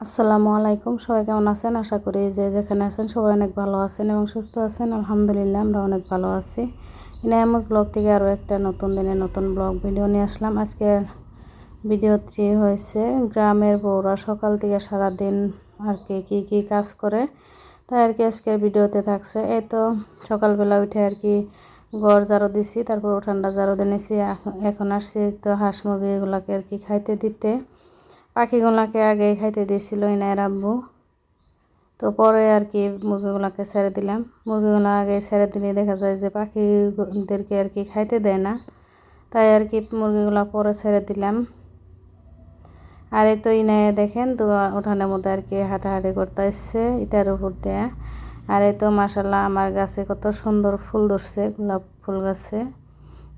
আসসালামু আলাইকুম, সবাই কেমন আছেন? আশা করি যে যেখানে আছেন সবাই অনেক ভালো আছেন এবং সুস্থ আছেন। আলহামদুলিল্লাহ আমরা অনেক ভালো আছি। ইনায়ামত ব্লগ থেকে আরও একটা নতুন দিনে নতুন ব্লগ ভিডিও নিয়ে আসলাম। আজকের ভিডিওটি হয়েছে গ্রামের বউরা সকাল থেকে সারাদিন আর কি কি কাজ করে, তাই আর কি আজকের ভিডিওতে থাকছে। এই তো সকালবেলা উঠে আর কি ঘর ঝাড়ু দিছি, তারপর ঠান্ডা ঝাড়ু দিয়ে নিছি। এখন আসছি তো হাঁস মুরগিগুলোকে আর কি খাইতে দিতে। পাখিগুলাকে আগে খাইতে দিয়েছিল ইনায়ের আব্বু, তো পরে আর কি মুরগিগুলাকে ছেড়ে দিলাম। মুরগিগুলো আগে ছেড়ে দিলে দেখা যায় যে পাখিদেরকে আর কি খাইতে দেয় না, তাই আর কি মুরগিগুলা পরে ছেড়ে দিলাম। আর এই তো ইনায়ে দেখেন তো উঠানের মধ্যে আর কি হাঁটাহাঁটি করতে আসছে এটার উপর দিয়ে। আর এই তো মাশাল্লাহ আমার গাছে কত সুন্দর ফুল ধরছে, গোলাপ ফুল গাছে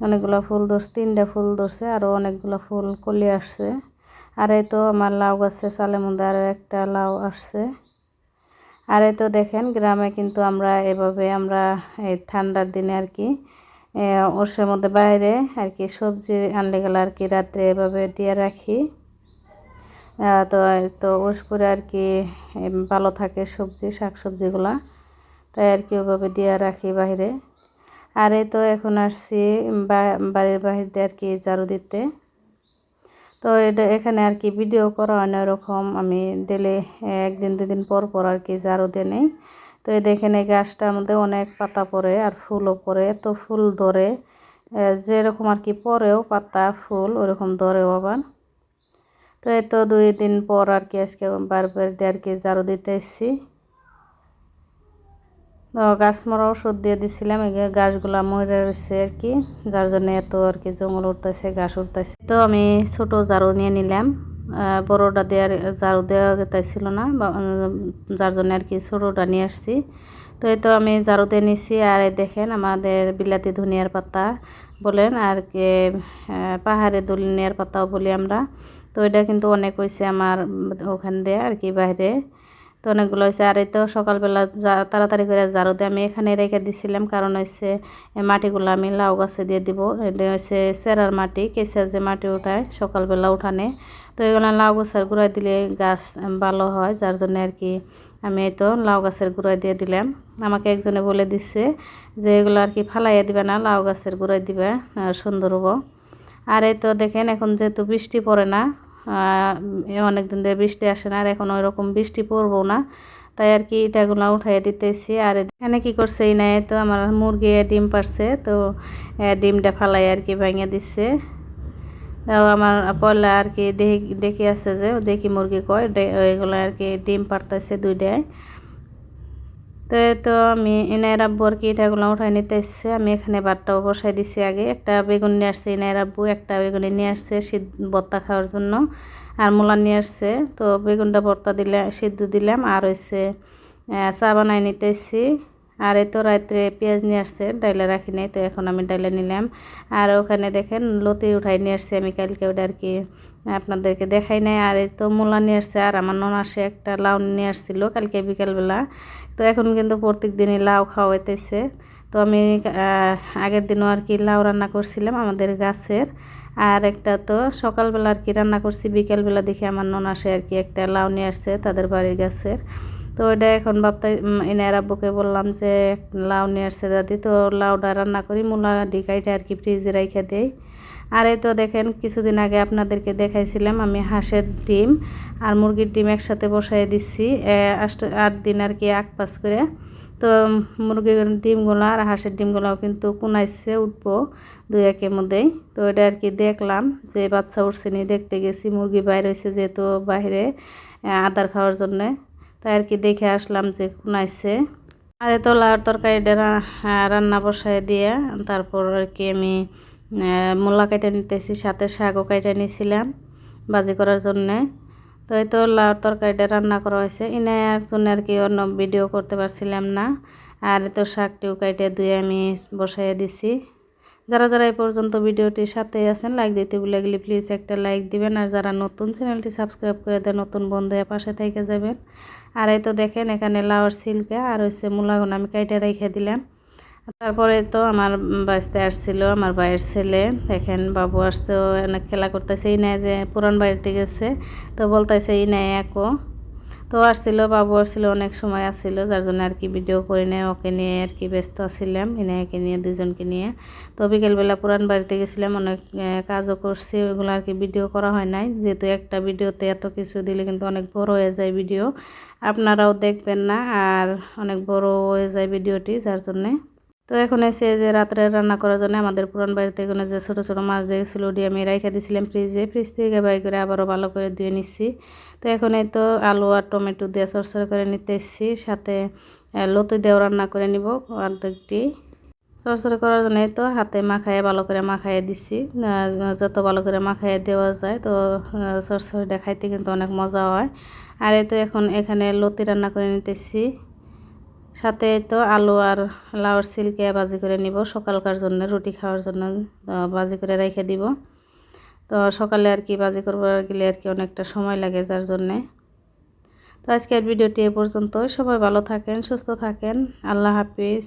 অনেকগুলো ফুল ধরছে, 3টা ফুল ধরছে, আরও অনেকগুলো ফুল কলি আসছে। আর এই তো আমার লাউ গাছে চালের মধ্যে আরও একটা লাউ আসছে। আর এই তো দেখেন গ্রামে কিন্তু আমরা এভাবে এই ঠান্ডার দিনে আর কি ওষের মধ্যে বাইরে আর কি সবজি আনলে গেলে আর কি রাত্রে এভাবে দিয়ে রাখি। তো তো ওষ করে আর কি ভালো থাকে সবজি শাকসবজিগুলা, তাই আর কি ওভাবে দিয়ে রাখি বাইরে। আর এই তো এখন আসছি বাড়ির বাহিরে আর কি ঝাড়ু দিতে। তো এখানে আর কি ভিডিও করা হয় না এরকম, আমি ডেলি 1-2 দিন পর পর আর কি ঝাড়ু দিয়ে নেই। তো এই দেখেন এই গাছটার মধ্যে অনেক পাতা পড়ে আর ফুলও পড়ে, তো ফুল ধরে যেরকম আর কি পরেও পাতা ফুল ওরকম ধরেও আবার। তো এই তো 2 দিন পর আর কি আজকে বারবার আর কি ঝাড়ু দিতে এসেছি। তো গাছ মরা ওষুধ দিয়ে দিছিলাম, এই গাছগুলা মরে রয়েছে আর কি, যার জন্য এত আর কি জঙ্গল উঠতেছে, ঘাস উঠতেছে। তো আমি ছোট ঝাড়ু নিয়ে নিলাম, বড়টা দেওয়ার ঝাড়ু দেওয়া ছিল না, যার জন্য আর কি ছোটটা নিয়ে আসছি। তো এই তো আমি ঝাড়ু দিয়ে নিছি। আর এই দেখেন আমাদের বিলাতি ধনিয়ার পাতা বলেন আর কি পাহাড়ে ধনিয়ার পাতাও বলি আমরা। তো এটা কিন্তু অনেক হয়েছে আমার ওখান দিয়ে আর কি বাইরে, তো অনেকগুলো হয়েছে। আর এই তো সকালবেলা তাড়াতাড়ি করে ঝাড়ু দিয়ে আমি এখানে রেখে দিছিলাম, কারণ হচ্ছে মাটিগুলো আমি লাউ গাছে দিয়ে দিব। এটা হচ্ছে চেরার মাটি, কেঁচা যে মাটি উঠায় সকালবেলা উঠানে, তো এগুলো লাউ গাছের গোড়ায় দিলে গাছ ভালো হয়, যার জন্য আর কি আমি এই তো লাউ গাছের গোড়ায় দিয়ে দিলাম। আমাকে একজনে বলে দিচ্ছে যে এগুলো আর কি ফালাইয়া দিবে না, লাউ গাছের গোড়ায় দিবে, সুন্দর হবো। আর এই তো দেখেন এখন যেহেতু বৃষ্টি পড়ে না, অনেক দিন ধরে বৃষ্টি আসে না, আর এখন ওই রকম বৃষ্টি পড়বো না, তাই আর কি এটাগুলো উঠাইয়া দিতেছি। আর এখানে কি করছে এই নাই, তো আমার মুরগি ডিম পারছে, তো ডিমটা ফালাই আর কি ভেঙে দিচ্ছে। তো আমার পয়লা আর কি দেখি আছে যে দেখি মুরগি কয় ওইগুলো আর কি ডিম পারতেছে 2টায়। তো তো আমি এনায়ের আব্বু আর কি এটাগুলো উঠাই নিতে এসছে। আমি এখানে ভাতটাও বসাই দিছি, আগে একটা বেগুন নিয়ে আসছে এনায়ের আব্বু, একটা বেগুনি নিয়ে আসছে ভর্তা খাওয়ার জন্য, আর মূলা নিয়ে আসছে। তো বেগুনটা ভর্তা দিলে সিদ্ধ দিলাম, আর হচ্ছে চা বানাই নিতে এসছি। আর এই তো রাত্রে পেঁয়াজ নিয়ে আসছে, ডাইলে রাখি নাই, তো এখন আমি ডাইলে নিলাম। আর ওখানে দেখেন লতি উঠাই নিয়ে আসছে, আমি কালকে ওটা আর কি আপনাদেরকে দেখাই নাই। আর এই তো মূলা নিয়ে আসছে, আর আমার ননাসে একটা লাউ নিয়ে আসছিল কালকে বিকালবেলা। তো এখন কিন্তু প্রত্যেক দিনই লাউ খাওয়াইতেছে। তো আমি আগের দিনও আর কি লাউ রান্না করছিলাম আমাদের গাছের, আর একটা তো সকালবেলা আর কি রান্না করছি, বিকেলবেলা দেখি আমার ননাসে আর কি একটা লাউ নিয়ে আসছে তাদের বাড়ির গাছের। তো ওইটা এখন ভাবতে এনার আব্বুকে বললাম যে লাউ নিয়ে আসছে দাদি, তো লাউটা রান্না করি, মূলা ডিকাইটা আর কি ফ্রিজে রেখে দেই। আর এই তো দেখেন কিছুদিন আগে আপনাদেরকে দেখাইছিলাম আমি হাঁসের ডিম আর মুরগির ডিম একসাথে বসাই দিচ্ছি 8 দিন আর কি পাস করে। তো মুরগির ডিমগুলো আর হাঁসের ডিমগুলোও কিন্তু কুনাইছে উঠবো 2-1-এর মধ্যেই। তো এটা আর কি দেখলাম যে বাচ্চা উঠছে নি, দেখতে গেছি মুরগি বাইরে হয়েছে যেহেতু বাইরে আদার খাওয়ার জন্যে, তাই আর কি দেখে আসলাম যে কুনাইছে। আর তো লাউর তরকারিটা রান্না বসায় দিয়ে তারপর আর কি আমি মূলা কেটে নিতেছি, সাথে শাকও কেটে নিয়েছিলাম ভাজি করার জন্যে। তো এই তো লাউর তরকারিটা রান্না করা হয়েছে, ইনার জন্য আর কি অন্য ভিডিও করতে পারছিলাম না। আর তো শাকটিও কেটে ধুয়ে আমি বসাইয়ে দিছি। যারা যারা এই পর্যন্ত ভিডিওটির সাথে আছেন লাইক দিতে ভুলে গেলে প্লিজ একটা লাইক দিবেন, আর যারা নতুন চ্যানেলটি সাবস্ক্রাইব করে দেন নতুন বন্ধু পাশে থেকে যাবেন। আর এই তো দেখেন এখানে লাউর সিল্কা আর হচ্ছে মূলাগুলো আমি কেটে রেখে দিলাম। তারপরে তো আমার বাড়িতে আসছিল আমার ভাইয়ের ছেলে, দেখেন বাবু আসছে, অনেক খেলা করতেছে, এই নেয় যে পুরান বাড়িতে গেছে, তো বলতেছে এই নেয় একো। তো আসছিল, বাবু আসছিল, অনেক সময় আসছিল, যার জন্য আর কি ভিডিও করে নেয়, ওকে নিয়ে আর কি ব্যস্ত আছিলাম, এনাকে নিয়ে দুজনকে নিয়ে। তো বিকেলবেলা পুরান বাড়িতে গেছিলাম, অনেক কাজও করছি, ওইগুলো আর কি ভিডিও করা হয় নাই, যেহেতু একটা ভিডিওতে এত কিছু দিলে কিন্তু অনেক বড় হয়ে যায় ভিডিও, আপনারাও দেখবেন না, আর অনেক বড় হয়ে যায় ভিডিওটি, যার জন্যে। তো এখন এসে যে রাত্রে রান্না করার জন্য আমাদের পুরান বাড়িতে এখানে যে ছোটো ছোটো মাছ দেখছিল ওটি আমি রেখে দিয়েছিলাম ফ্রিজ থেকে বাই করে আবারও ভালো করে ধুয়ে নিচ্ছি। তো এখন এই তো আলু আর টমেটো দিয়ে সরসর করে নিতে এসেছি, সাথে লতি দিয়েও রান্না করে নিব অর্ধেকটি। সরসরে করার জন্য তো হাতে মাখায় ভালো করে মাখাইয়ে দিচ্ছি, যত ভালো করে মাখাইয়ে দেওয়া যায় তো সরসরিটা খাইতে কিন্তু অনেক মজা হয়। আর এই তো এখন এখানে লতি রান্না করে নিতেছি, সাথে তো আলু আর লাউর সিলকে ভাজি করে নিব, সকালকার জন্য রুটি খাওয়ার জন্য ভাজি করে রেখে দিব। তো সকালে আর কি ভাজি করবার গেলে আর কি অনেকটা সময় লাগে, যার জন্যে। তো আজকের ভিডিওটি এ পর্যন্ত, সবাই ভালো থাকেন, সুস্থ থাকেন, আল্লাহ হাফিজ।